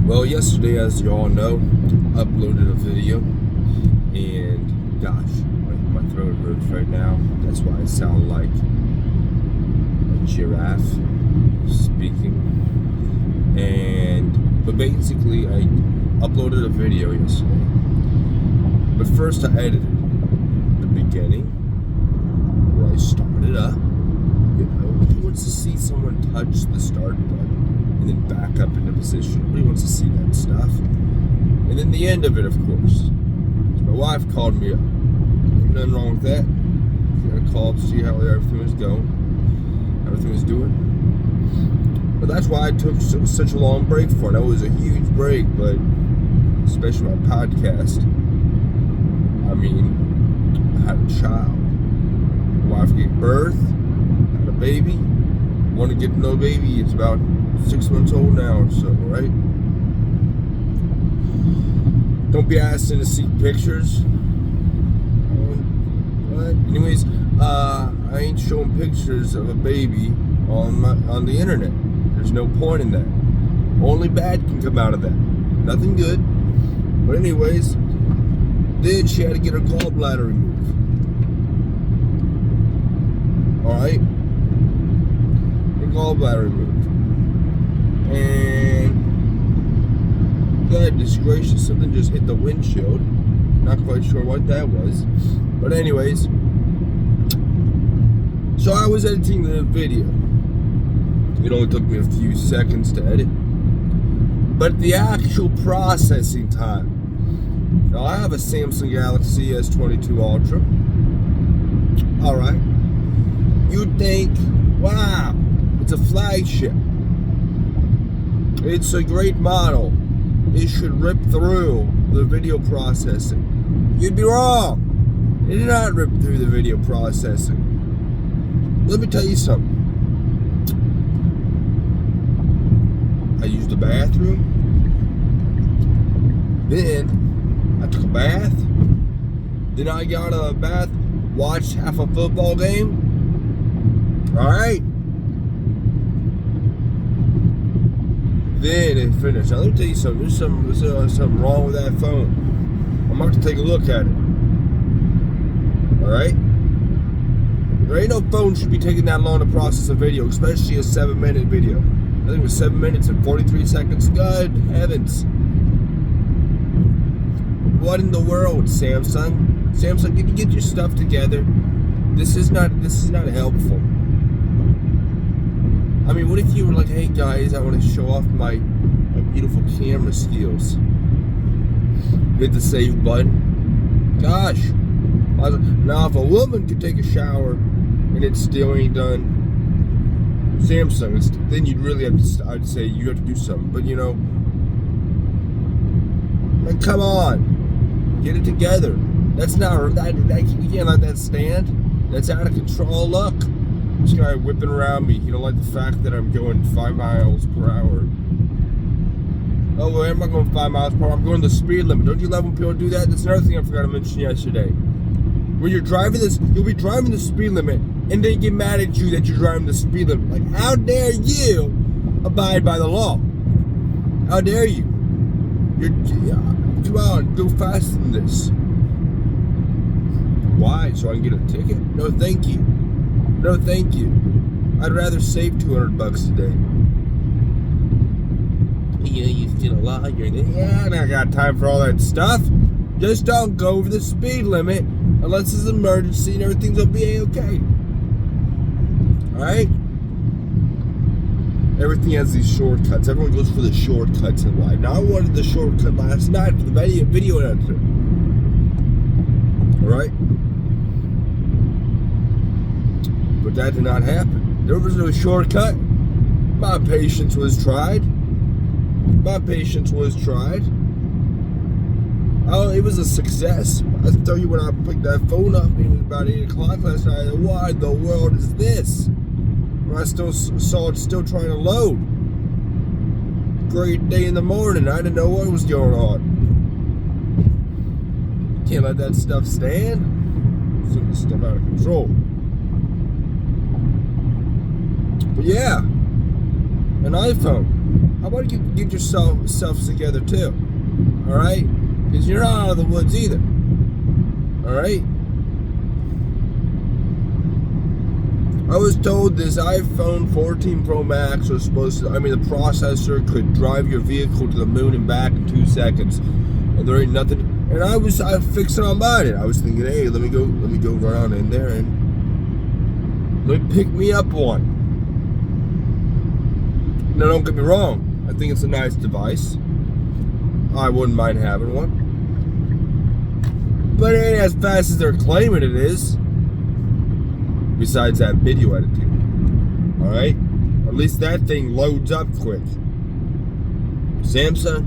Well, yesterday, as you all know, uploaded a video, and gosh, my throat hurts right now. That's why I sound like a giraffe speaking. But basically, I uploaded a video yesterday. But first, I edited the beginning where I started up. You know, who wants to see someone touch the start button and then back up into position? Nobody wants to see that stuff. And then the end of it, of course. My wife called me up. Nothing wrong with that. She got a call up to see how everything was going, everything was doing. But that's why I took such a long break for it. It was a huge break, but especially my podcast. I mean, I had a child. My wife gave birth. A baby. Want to get to know baby. It's about 6 months old now or so, right? Don't be asking to see pictures. What? Anyways, I ain't showing pictures of a baby on the internet. There's no point in that. Only bad can come out of that. Nothing good. But anyways, then she had to get her gallbladder removed. Alright? Gallbladder removed, and goodness gracious, something just hit the windshield. Not quite sure what that was, but anyways, so I was editing the video. It only took me a few seconds to edit, but the actual processing time. Now I have a Samsung Galaxy S22 Ultra. All right, you'd think, wow. It's a flagship. It's a great model. It should rip through the video processing. You'd be wrong. It did not rip through the video processing. Let me tell you something. I used the bathroom. Then I took a bath. Then I got out of the bath, watched half a football game. Alright. Then it finished. Now let me tell you something. There's something wrong with that phone. I'm about to take a look at it. Alright? There ain't no phone should be taking that long to process a video, especially a 7-minute video. I think it was 7 minutes and 43 seconds. Good heavens. What in the world, Samsung? Samsung, can you get your stuff together? This is not helpful. I mean, what if you were like, hey guys, I want to show off my beautiful camera skills. Hit the save button. Gosh. Now, if a woman could take a shower and it still ain't done, Samsung, then you'd really have to, I'd say you have to do something. But you know, like, come on. Get it together. That's not, you can't let that stand. That's out of control. Look. This guy whipping around me. You don't like the fact that I'm going 5 miles per hour. Oh, well, I'm not going 5 miles per hour. I'm going the speed limit. Don't you love when people do that? That's another thing I forgot to mention yesterday. When you're driving this, you'll be driving the speed limit, and they get mad at you that you're driving the speed limit. Like, how dare you abide by the law? How dare you? Come on, go faster than this. Why? So I can get a ticket? No, thank you. No, thank you. I'd rather save $200 today. You still a lawyer? Yeah, I don't got time for all that stuff. Just don't go over the speed limit unless it's an emergency and everything's gonna be okay. Alright? Everything has these shortcuts. Everyone goes for the shortcuts in life. Now I wanted the shortcut last night for the video editor. Alright? But that did not happen. There was no shortcut. My patience was tried. My patience was tried. Oh, it was a success. I tell you, when I picked that phone up, it was about 8 o'clock last night. What in the world is this? When I still saw it still trying to load. Great day in the morning. I didn't know what was going on. Can't let that stuff stand. It's this stuff out of control. But yeah, an iPhone. How about you get yourselves together too? All right, because you're not out of the woods either. All right. I was told this iPhone 14 Pro Max was supposed to, the processor could drive your vehicle to the moon and back in 2 seconds. And there ain't nothing. And I fixing on buying it. I was thinking, hey, let me go run on in there and let me pick me up one. Now, don't get me wrong. I think it's a nice device. I wouldn't mind having one. But it ain't as fast as they're claiming it is. Besides that video editing. Alright? At least that thing loads up quick. Samsung,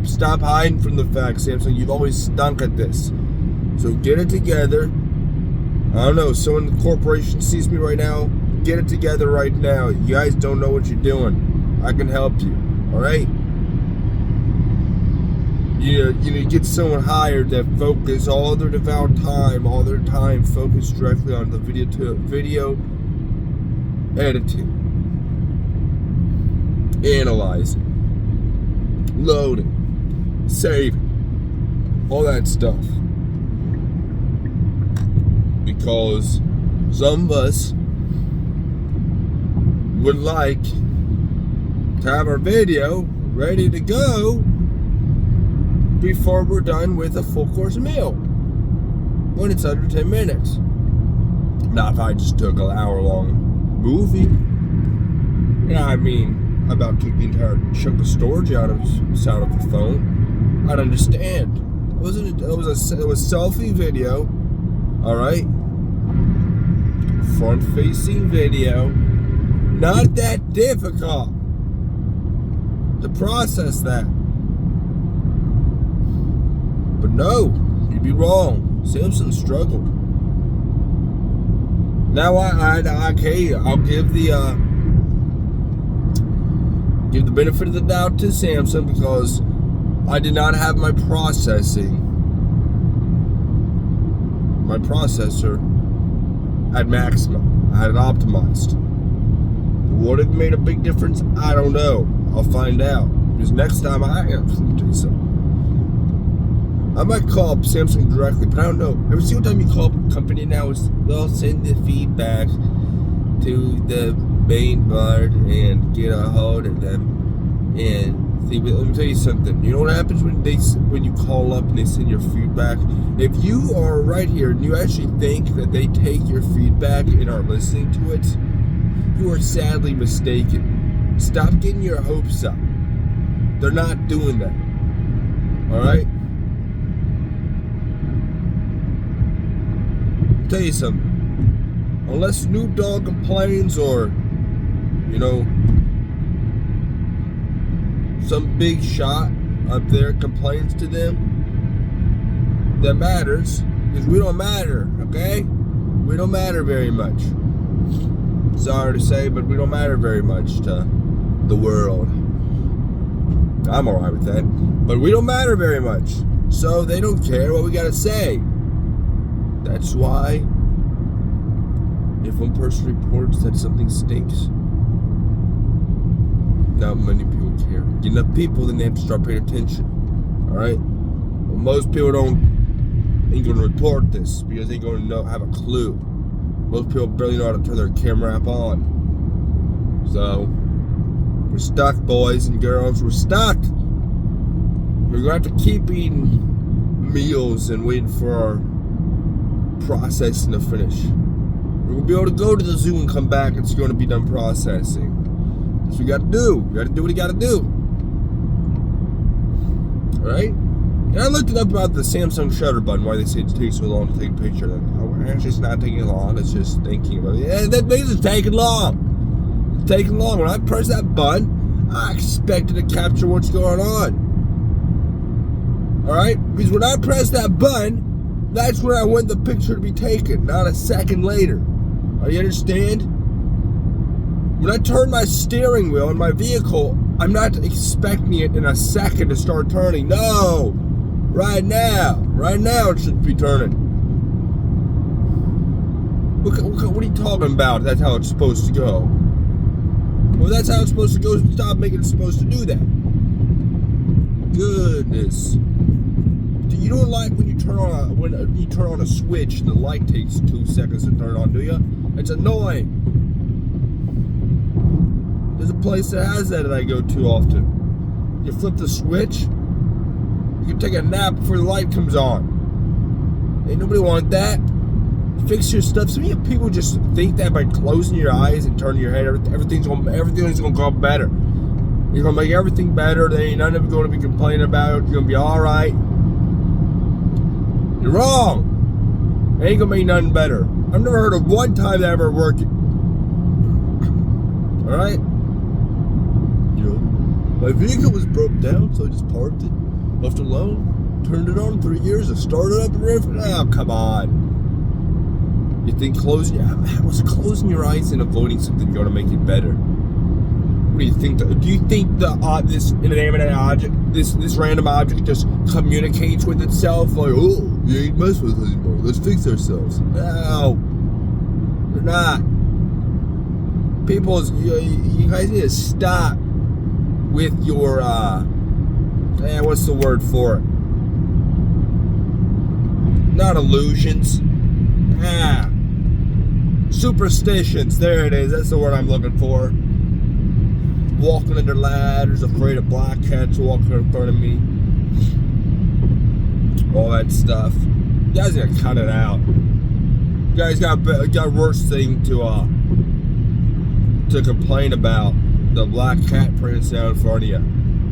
Stop hiding from the fact, Samsung. You've always stunk at this. So get it together. I don't know, someone in the corporation sees me right now. Get it together right now. You guys don't know what you're doing. I can help you. Alright? You get someone hired that focus all their time focused directly on the video editing, analyzing, loading, saving, all that stuff. Because some of us would like to have our video ready to go before we're done with a full course meal when it's under 10 minutes. Now, if I just took an hour-long movie, about took the entire chunk of storage out of the phone, I'd understand. It was selfie video, all right, front-facing video, not that difficult to process that. But no, you'd be wrong. Samsung struggled. Now I'll give the benefit of the doubt to Samsung because I did not have my processor at maximum. I had it optimized. Would it have made a big difference? I don't know. I'll find out. Because next time I have to do something. I might call Samsung directly, but I don't know. Every single time you call a company now, they'll send the feedback to the main board and get a hold of them. And see, let me tell you something. You know what happens when you call up and they send your feedback? If you are right here and you actually think that they take your feedback and are listening to it, you are sadly mistaken. Stop getting your hopes up. They're not doing that. All right? Tell you something. Unless Snoop Dogg complains or, some big shot up there complains to them, that matters. Because we don't matter, okay? We don't matter very much. Sorry to say, but we don't matter very much to the world. I'm alright with that. But we don't matter very much. So they don't care what we gotta say. That's why if one person reports that something stinks, not many people care. Get enough people, then they have to start paying attention. Alright? Well, most people ain't gonna report this because they ain't gonna have a clue. Most people barely know how to turn their camera app on. So we're stuck, boys and girls. We're stuck. We're gonna have to keep eating meals and waiting for our processing to finish. We're gonna be able to go to the zoo and come back. It's going to be done processing. That's what we gotta do. We gotta do what you gotta do. Alright? And I looked it up about the Samsung shutter button, why they say it takes so long to take a picture. Actually, it's not taking long. It's just thinking about it. Yeah, that means it's taking long. It's taking long. When I press that button, I expect it to capture what's going on. Alright? Because when I press that button, that's when I want the picture to be taken, not a second later. You understand? When I turn my steering wheel in my vehicle, I'm not expecting it in a second to start turning. No! Right now it should be turning. What are you talking about? That's how it's supposed to go. Well, that's how it's supposed to go. Stop making it supposed to do that. Goodness. You don't like when you turn on a switch and the light takes 2 seconds to turn on, do you? It's annoying. There's a place that has that I go to often. You flip the switch, you can take a nap before the light comes on. Ain't nobody want that. Fix your stuff. Some people just think that by closing your eyes and turning your head, everything's gonna go better. You're gonna make everything better. There ain't none of it going to be complaining about. You're gonna be all right. You're wrong. It ain't gonna make nothing better. I've never heard of one time that ever worked. All right. You know, my vehicle was broke down, so I just parked it, left it alone, turned it on 3 years, I started up and ran for. Oh, come on. You think closing your eyes and avoiding something going to make it better? What do you think? Do you think this inanimate object, this random object, just communicates with itself like, oh, you ain't mess with us anymore. Let's fix ourselves. No, they're not. People, you guys need to stop with your what's the word for it? Not illusions. Superstitions. There it is. That's the word I'm looking for. Walking under ladders, afraid of black cats walking in front of me. All that stuff. You guys gotta cut it out. You guys got worse thing to complain about. The black cat prints down in front of you.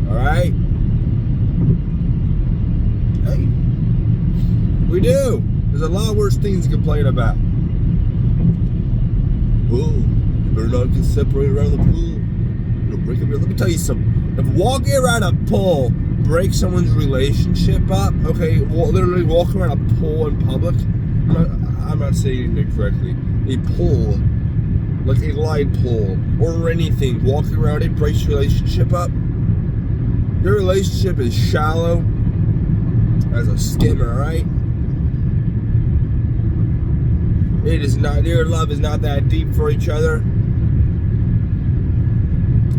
Alright? Hey. We do. There's a lot worse things to complain about. Whoa, you better not get separated around the pool. It'll break up. Let me tell you something. If walking around a pool breaks someone's relationship up, okay, literally walking around a pool in public, I'm not saying it correctly. A pool, like a light pool or anything, walking around it breaks your relationship up. Your relationship is shallow as a skimmer, right? It is not, your love is not that deep for each other.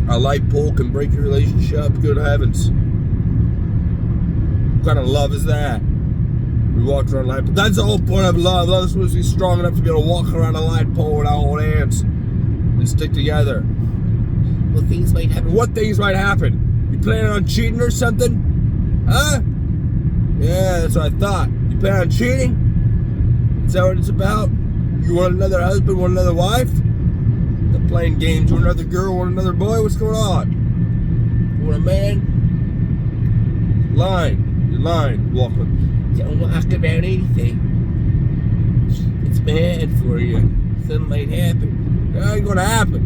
A light pole can break your relationship. Good heavens. What kind of love is that? We walked around a light pole. That's the whole point of love. Love is supposed to be strong enough to be able to walk around a light pole with our old hands and stick together. Well, things might happen. What things might happen? You planning on cheating or something? Huh? Yeah, that's what I thought. You planning on cheating? Is that what it's about? You want another husband, want another wife? They're playing games with another girl, want another boy? What's going on? You want a man? Lying. You're lying. Walking. Don't walk about anything. It's bad for you. Something might happen. It ain't gonna happen.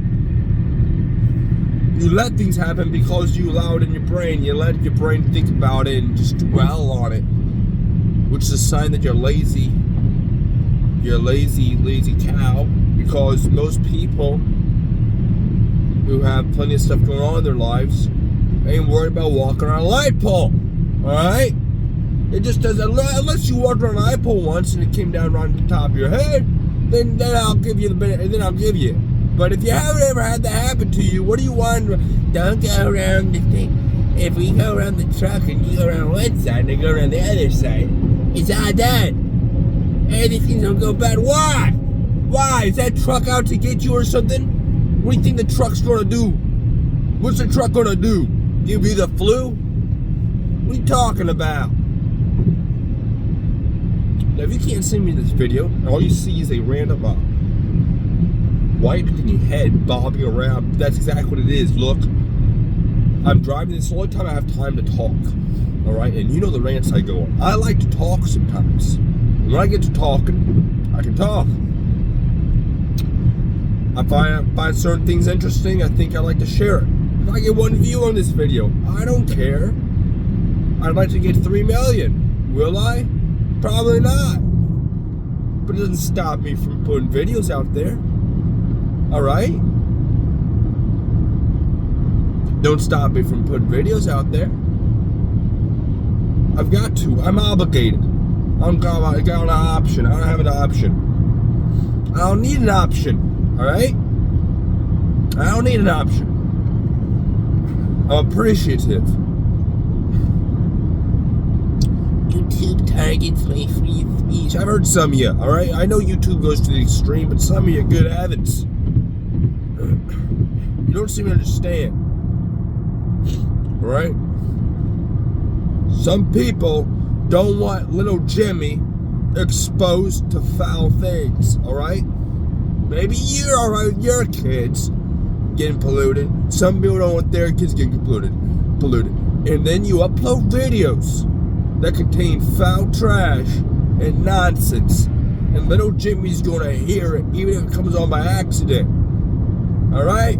You let things happen because you allow it in your brain. You let your brain think about it and just dwell on it, which is a sign that you're lazy. You're a lazy cow, because most people who have plenty of stuff going on in their lives ain't worried about walking around a light pole. Alright? It just doesn't, unless you walked around a light pole once and it came down right on the top of your head, then I'll give you the benefit, and then I'll give you it. But if you haven't ever had that happen to you, what do you want? Don't go around the thing. If we go around the truck and you go around one side and they go around the other side, it's all done. Anything's gonna go bad. Why? Why? Is that truck out to get you or something? What do you think the truck's gonna do? What's the truck gonna do? Give you the flu? What are you talking about? Now, if you can't see me in this video, all you see is a random white in your head bobbing around. That's exactly what it is. Look, I'm driving. This is the only time I have time to talk. All right, and you know the rants I go on. I like to talk sometimes. When I get to talking, I can talk. I find certain things interesting. I think I like to share it. If I get 1 view on this video, I don't care. I'd like to get 3 million. Will I? Probably not. But it doesn't stop me from putting videos out there. Alright? Don't stop me from putting videos out there. I've got to. I'm obligated. I got an option. I don't have an option. I don't need an option. Alright? I don't need an option. I'm appreciative. YouTube targets my free speech. I've heard some of you, alright? I know YouTube goes to the extreme, but some of you, good heavens. You don't seem to understand. Alright? Some people don't want little Jimmy exposed to foul things, alright? Maybe you're alright with your kids getting polluted. Some people don't want their kids getting polluted. And then you upload videos that contain foul trash and nonsense. And little Jimmy's gonna hear it, even if it comes on by accident. Alright?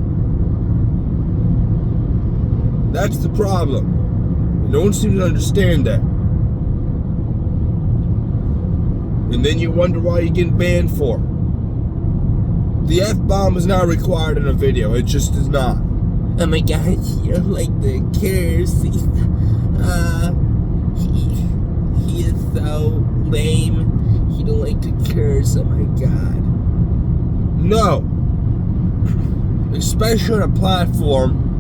That's the problem. No one seems to understand that. And then you wonder why you're getting banned for it. The F-bomb is not required in a video. It just is not. Oh my gosh, you don't like the curse. He is so lame. He don't like to curse. Oh my god. No. Especially on a platform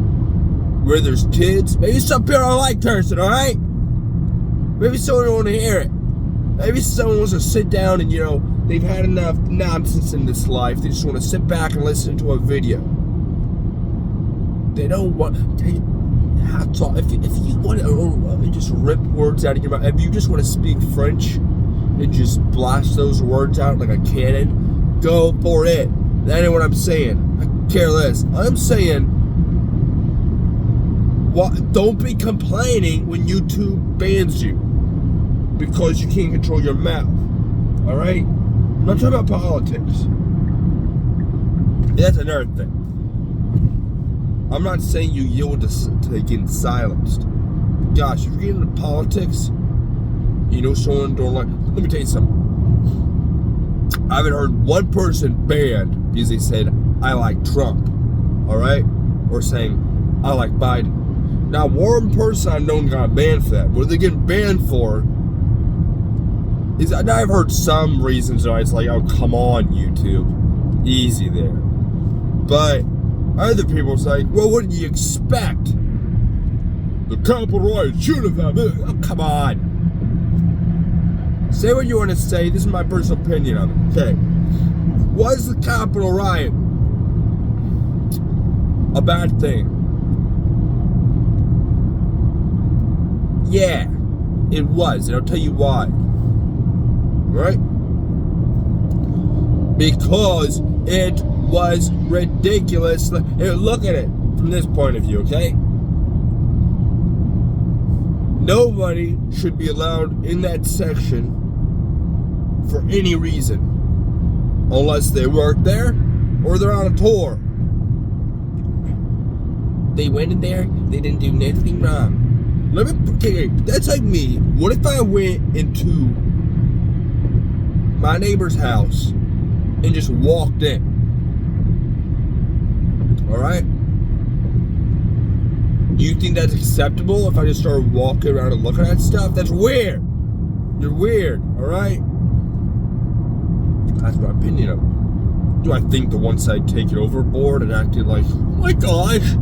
where there's kids. Maybe some people don't like cursing, alright? Maybe someone don't want to hear it. Maybe someone wants to sit down and, they've had enough nonsense in this life. They just want to sit back and listen to a video. They don't want... Hats off. If you want to just rip words out of your mouth, if you just want to speak French and just blast those words out like a cannon, go for it. That ain't what I'm saying. I care less. I'm saying... don't be complaining when YouTube bans you because you can't control your mouth. Alright? I'm not talking about politics. That's another thing. I'm not saying you yield to getting silenced. Gosh, if you're getting into politics, someone don't like... Let me tell you something. I haven't heard one person banned because they said, I like Trump. Alright? Or saying, I like Biden. Now, one person I know got banned for that. What are they getting banned for? I've heard some reasons why it's like, oh, come on, YouTube. Easy there. But other people say, well, what did you expect? The Capitol riot should have happened. Oh, come on. Say what you want to say. This is my personal opinion of it. Okay. Was the Capitol riot a bad thing? Yeah, it was. And I'll tell you why. Right? Because it was ridiculous. Here, look at it from this point of view, okay? Nobody should be allowed in that section for any reason. Unless they work there or they're on a tour. They went in there, they didn't do nothing wrong. Okay, that's like me. What if I went into my neighbor's house and just walked in? Alright? You think that's acceptable if I just started walking around and looking at stuff? That's weird. You're weird, alright? That's my opinion of it. Do I think the one side take it overboard and acted like, oh my gosh,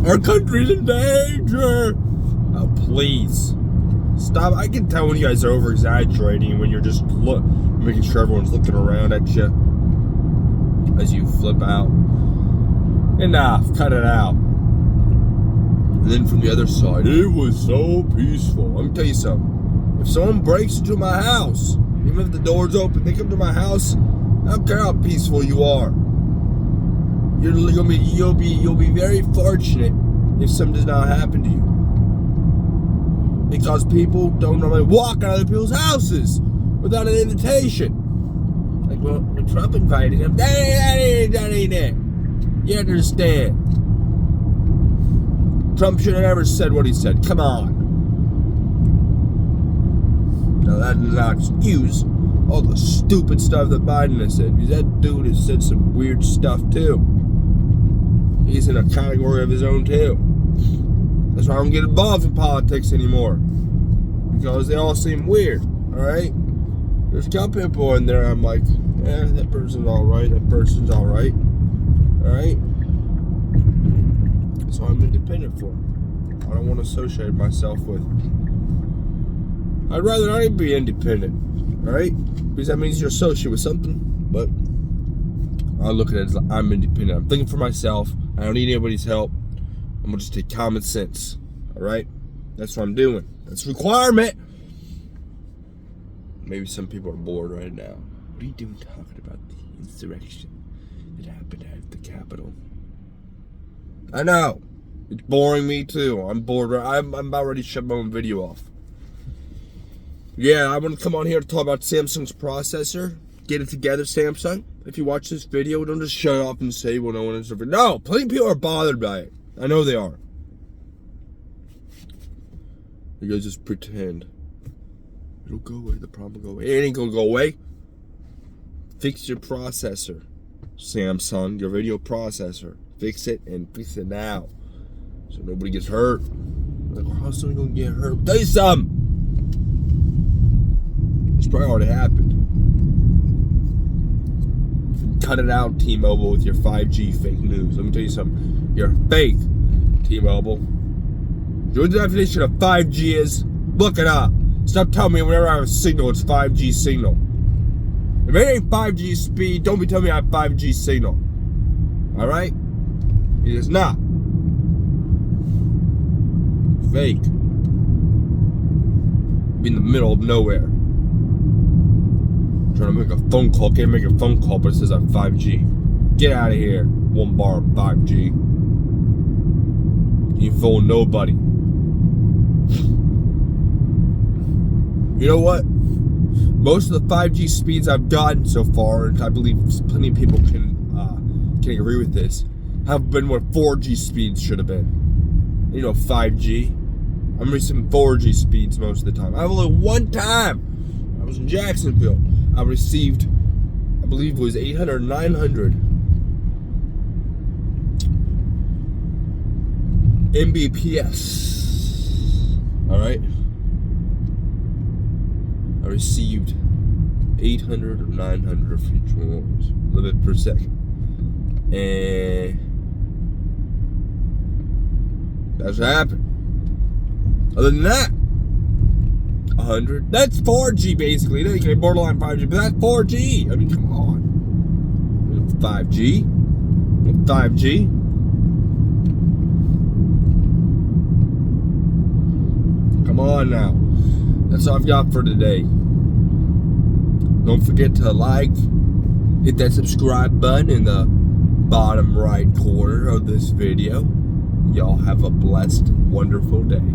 our country's in danger? Oh, please. Stop. I can tell when you guys are over-exaggerating, when you're just making sure everyone's looking around at you as you flip out. Enough. Cut it out. And then from the other side, it was so peaceful. Let me tell you something. If someone breaks into my house, even if the door's open, they come to my house, I don't care how peaceful you are. You'll be very fortunate if something does not happen to you. Because people don't normally walk out of other people's houses without an invitation. Like, well, when Trump invited him, that ain't it. You understand? Trump should have never said what he said. Come on. Now, that does not excuse all the stupid stuff that Biden has said. Because that dude has said some weird stuff, too. He's in a category of his own, too. That's why I don't get involved in politics anymore. Because they all seem weird, alright? There's a couple people in there I'm like, that person's alright, that person's alright. Alright? That's what I'm independent for. I don't want to associate myself with. I'd rather not even be independent, right? Because that means you're associated with something. But I look at it as like I'm independent. I'm thinking for myself. I don't need anybody's help. I'm gonna just take common sense. All right? That's what I'm doing. That's a requirement. Maybe some people are bored right now. What are you doing talking about the insurrection that happened at the Capitol? I know. It's boring me too. I'm bored. I'm about ready to shut my own video off. Yeah, I want to come on here to talk about Samsung's processor. Get it together, Samsung. If you watch this video, don't just shut off and say, well, no one is. No, plenty of people are bothered by it. I know they are. You guys just pretend. It'll go away. The problem will go away. It ain't gonna go away. Fix your processor, Samsung. Your video processor. Fix it and fix it now, so nobody gets hurt. Like, how's someone gonna get hurt? I'll tell you something. It's probably already happened. Cut it out, T-Mobile, with your 5G fake news. Let me tell you something. You're fake, T-Mobile. You know what the definition of 5G is? Look it up. Stop telling me whenever I have a signal, it's 5G signal. If it ain't 5G speed, don't be telling me I have 5G signal. Alright? It is not. Fake. Be in the middle of nowhere. Trying to make a phone call. Can't make a phone call, but it says I'm 5G. Get out of here. 1 bar of 5G. You ain't fooling nobody. You know what? Most of the 5G speeds I've gotten so far, and I believe plenty of people can agree with this, have been what 4G speeds should have been. You know, 5G. I'm receiving 4G speeds most of the time. I've only one time, I was in Jacksonville, I received, I believe it was 800 or 900 Mbps. Alright? I received 800 or 900 of each one, a little bit per second. And that's what happened. Other than that, 100. That's 4G basically. You can borderline 5G, but that's 4G. I mean, come on. 5G. 5G. Come on now. That's all I've got for today. Don't forget to like, hit that subscribe button in the bottom right corner of this video. Y'all have a blessed, wonderful day.